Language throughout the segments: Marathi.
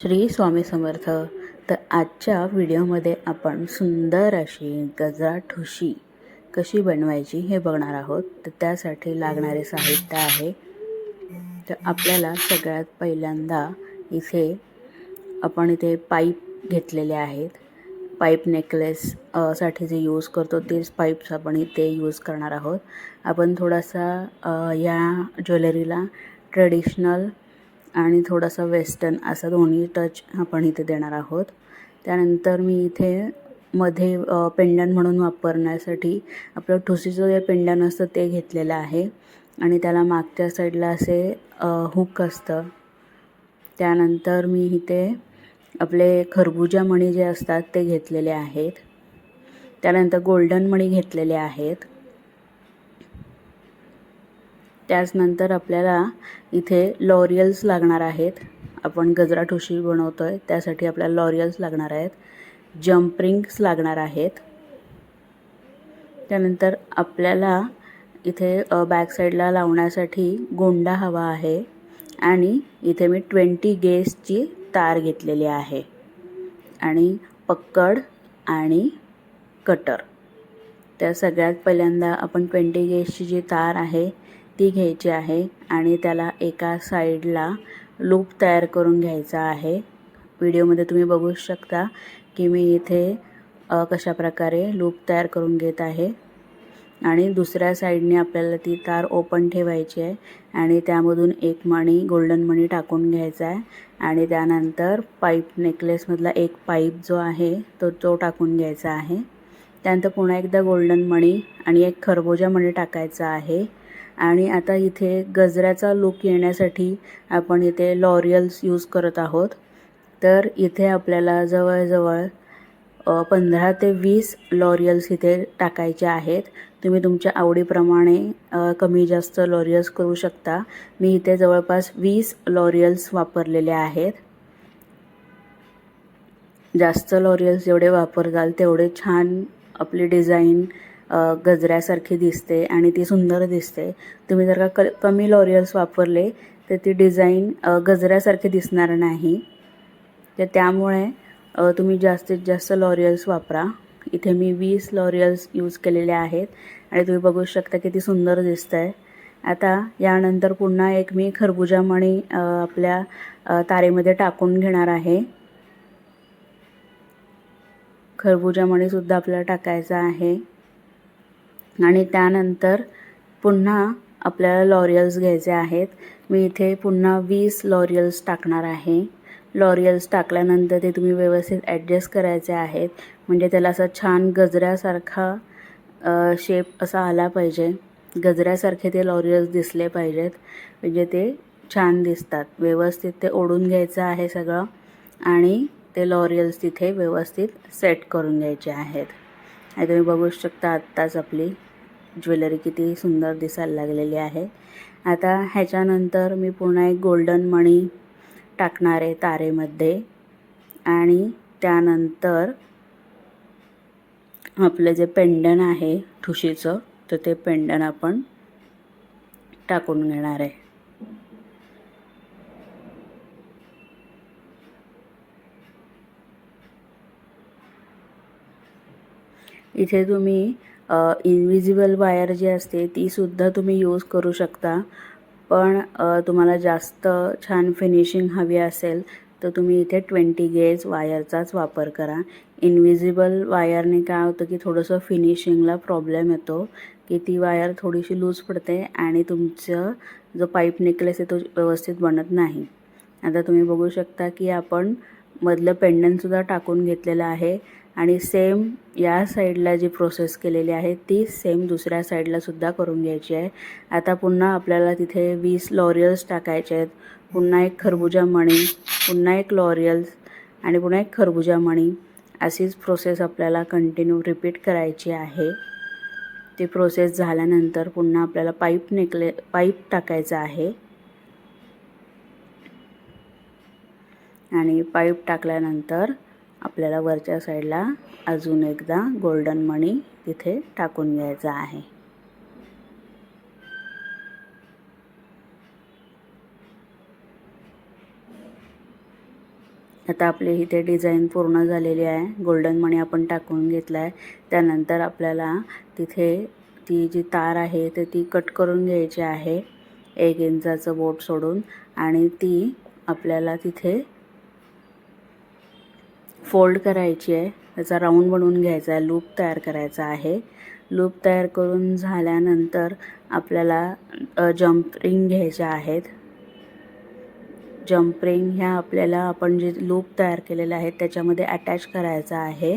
श्री स्वामी समर्थ. तर आजच्या व्हिडिओमध्ये आपण सुंदर अशी गजरा ठुशी कशी बनवायची हे बघणार आहोत. तर त्यासाठी लागणारे साहित्य आहे. तर आपल्याला सगळ्यात पहिल्यांदा इथे पाईप घेतलेले आहेत. पाईप नेकलेस साठी जे यूज करतो तेच पाईप्स आपण इथे यूज करणार आहोत. आपण थोडासा या ज्वेलरीला ट्रेडिशनल आणि थोडासा वेस्टर्न असा दोन्ही टच आपण इथे देणार आहोत. त्यानंतर मी इथे मध्ये पेंडंट म्हणून वापरण्यासाठी आपलं ठुसीचं जे पेंडंट असतं ते घेतलेलं आहे आणि त्याला मागच्या साईडला असे हुक असतं. त्यानंतर मी इथे आपले खरबुजा मणी जे असतात ते घेतलेले आहेत. त्यानंतर गोल्डन मणी घेतलेले आहेत. त्याचनंतर आपल्याला इथे लॉरियल्स लागणार आहेत. आपण गजरा ठुशी बनवतोय त्यासाठी आपल्याला लॉरियल्स लागणार आहेत. जंप रिंग्स लागणार आहेत. त्यानंतर आपल्याला इथे बॅक साईडला लावण्यासाठी गोंडा हवा आहे आणि इथे मी 20 गेजची तार घेतलेली आहे आणि पक्कड आणि कटर. त्या सगळ्यात पहिल्यांदा आपण 20 गेजची जी तार आहे ती घ्यायची आहे आणि त्याला एका साईडला लूप तयार करून घ्यायचा आहे. व्हिडिओमध्ये तुम्ही बघू शकता की मी इथे कशा प्रकारे लूप तयार करून घेत आहे आणि दुसऱ्या साईडने आपल्याला ती तार ओपन ठेवायची आहे आणि त्यामधून एक मणी गोल्डन मणी टाकून घ्यायचा आहे आणि त्यानंतर पाईप नेकलेसमधला एक पाईप जो आहे तो टाकून घ्यायचा आहे. त्यानंतर पुन्हा एकदा गोल्डन मणी आणि एक खरबुजा मणी टाकायचा आहे आणि आता इथे गजऱ्याचा लुक येण्यासाठी आपण इथे लॉरियल्स यूज करत आहोत. तर इथे आपल्याला जवळजवळ 15 ते 20 लॉरियल्स इथे टाकायचे आहेत. तुम्ही तुमच्या आवडीप्रमाणे कमी जास्त लॉरियल्स करू शकता. मी इथे जवळपास 20 लॉरियल्स वापरलेले आहेत. जास्त लॉरियल्स जेवढे वापरताल तेवढे छान आपली डिझाईन गजऱ्यासारखी दिसते आणि ती सुंदर दिसते. तुम्ही जर का कमी लॉरियल्स वापरले तर ती डिझाईन गजऱ्यासारखी दिसणार नाही. तर त्यामुळे तुम्ही जास्तीत जास्त लॉरियल्स वापरा. इथे मी 20 लॉरियल्स यूज केलेले आहेत आणि तुम्ही बघू शकता किती सुंदर दिसत आहे. आता यानंतर पुन्हा एक मी खरबुजा मणी आपल्या तारेमध्ये टाकून घेणार आहे. खरबुजा मणीसुद्धा आपल्याला टाकायचा आहे आणि त्यानंतर पुन्हा आपल्याला लॉरियल्स घ्यायचे आहेत. मी इथे पुन्हा 20 लॉरियल्स टाकणार आहे. लॉरियल्स टाकल्यानंतर ते तुम्ही व्यवस्थित ॲडजस्ट करायचे आहेत म्हणजे त्याला असा छान गजऱ्यासारखा शेप असा आला पाहिजे. गजऱ्यासारखे ते लॉरियल्स दिसले पाहिजेत म्हणजे ते छान दिसतात. व्यवस्थित ते ओढून घ्यायचं आहे सगळं आणि ते लॉरियल्स तिथे व्यवस्थित सेट करून घ्यायचे आहेत. आणि तुम्ही बघू शकता आत्ताच आपली ज्वेलरी किती सुंदर दिसायला लागलेली आहे. आता ह्याच्यानंतर मी पुन्हा एक गोल्डन मणी टाकणार आहे तारेमध्ये आणि त्यानंतर आपलं जे पेंडंट आहे ठुशीचं तर ते पेंडंट आपण टाकून घेणार आहे. इथे तुम्ही इनविजिबल वायर जी असते तीसुद्धा तुम्ही यूज करू शकता. पण तुम्हाला जास्त छान फिनिशिंग हवी असेल तर तुम्ही इथे 20 गेज वायरचाच वापर करा. इनविजिबल वायरने काय होतं की थोडंसं फिनिशिंगला प्रॉब्लेम येतो की ती वायर थोडीशी लूज पडते आणि तुमचं जो पाईप नेकलेस आहे तो व्यवस्थित बनत नाही. आता तुम्ही बघू शकता की आपण मधलं पेंडंटसुद्धा टाकून घेतलेलं आहे आणि सेम या साईडला जी प्रोसेस केलेली आहे ती सेम दुसऱ्या साईडलासुद्धा करून घ्यायची आहे. आता पुन्हा आपल्याला तिथे 20 लॉरियल्स टाकायचे आहेत. पुन्हा एक खरबुजा मणी, पुन्हा एक लॉरियल्स आणि पुन्हा एक खरबुजा मणी अशीच प्रोसेस आपल्याला कंटिन्यू रिपीट करायची आहे. ती प्रोसेस झाल्यानंतर पुन्हा आपल्याला पाईप टाकायचा आहे आणि पाईप टाकल्यानंतर आपल्याला वरच्या साईडला अजून एकदा गोल्डन मणी तिथे टाकून घ्यायचा आहे. आता आपली इथे डिझाईन पूर्ण झालेली आहे. गोल्डन मणी आपण टाकून घेतला आहे. त्यानंतर आपल्याला तिथे ती जी तार आहे तर ती कट करून घ्यायची आहे 1 इंचाचं बोट सोडून, आणि ती आपल्याला तिथे फोल्ड करायची आहे. त्याचा राऊंड बनवून घ्यायचा आहे, लूप तयार करायचा आहे. लूप तयार करून झाल्यानंतर आपल्याला जंप रिंग घ्यायच्या आहेत. जंप रिंग ह्या आपल्याला आपण जे लूप तयार केलेले आहेत त्याच्यामध्ये अटॅच करायचा आहे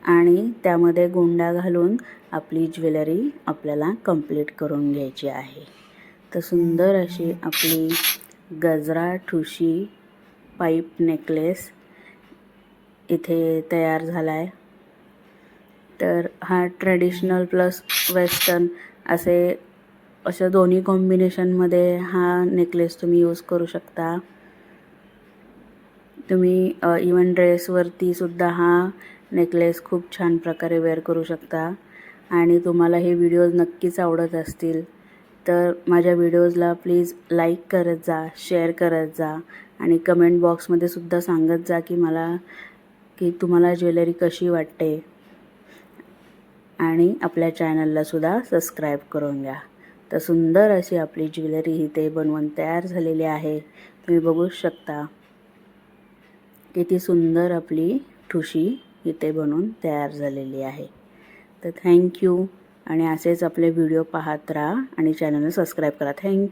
आणि त्यामध्ये गोंडा घालून आपली ज्वेलरी आपल्याला कंप्लीट करून घ्यायची आहे. तर सुंदर अशी आपली गजरा ठुशी पाईप नेकलेस इथे तयार झाला आहे. तर हा ट्रेडिशनल प्लस वेस्टर्न अशा दोन्ही कॉम्बिनेशनमध्ये हा नेकलेस तुम्ही यूज करू शकता. तुम्ही इवन ड्रेसवरती सुद्धा हा नेकलेस खूप छान प्रकारे वेअर करू शकता. आणि तुम्हाला हे व्हिडिओज नक्कीच आवडत असतील तर माझ्या व्हिडिओजला प्लीज लाईक करत जा, शेअर करत जा आणि कमेंट बॉक्समध्ये सुद्धा सांगत जा की तुम्हाला ज्वेलरी कशी वाटते. आणि आपल्या चॅनलला सुद्धा सबस्क्राईब करून घ्या. तर सुंदर अशी आपली ज्वेलरी इथे बनवून तयार झालेली आहे. तुम्ही बघू शकता किती सुंदर आपली ठुशी इथे बनवून तयार झालेली आहे. तर थँक्यू, आणि असेच आपले व्हिडिओ पाहत राहा आणि चॅनलला सबस्क्राईब करा. थँक्यू.